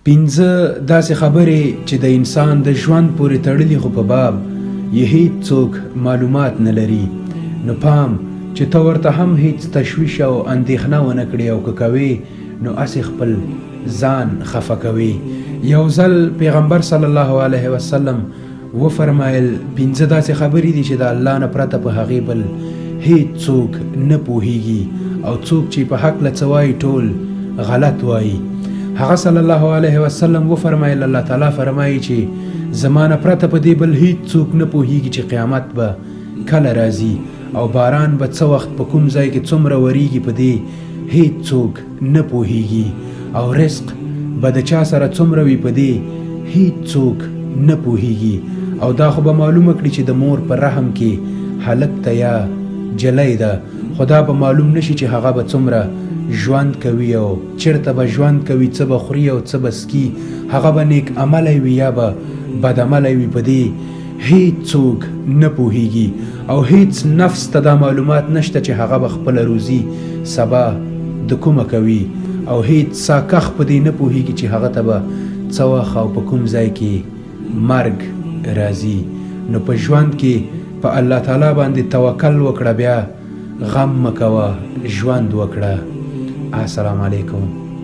پنځه داسې خبرې چې د انسان د ژوند پورې تړلي خو په باب یې هیڅ څوک معلومات نه لري. نو پام چې ته ورته هم هیڅ تشویش او اندېښنه ونه کړې او که کوې نو هسې خپل ځان خفه کوي. یو ځل پیغمبر صلی الله علیه وسلم وفرمایل پنځه داسې خبرې دي چې د الله نه پرته په هغې بل هیڅ څوک نه پوهیږي او څوک چې په هکله څه وایي ټول غلط وایي. هغه صلی الله علیه وسلم وفرمایل الله تعالی فرمایي چې زما نه پرته په دې بل هیڅ څوک نه پوهیږي چې قیامت به کله راځي او باران به څه وخت په کوم ځای کې څومره وریږي په دې هیڅ څوک نه پوهیږي او رزق به د چا سره څومره وي په دې هیڅ څوک نه پوهیږي. او دا خو به معلومه کړي چې د مور په رحم کې هلک ته یا جلی ده، خو دا به معلوم نشي چې هغه به څومره ژوند کوي او چیرته به ژوند کوي، څه به خوري او څه به څکي، هغه به نیک عملی وي یا به بد عملی وي، په دې هیڅ څوک نه پوهیږي او هیڅ نفس ته دا معلومات نشته چې هغه به خپله روزي سبا د کومه کوي او هیڅ ساکخ په دې نه پوهیږي چې هغه ته به څه وخت او په کوم ځای کې مرګ راځي. نو په ژوند کې په الله تعالی باندې توکل وکړه، بیا غم مه کوه، ژوند وکړه. السلام علیکم.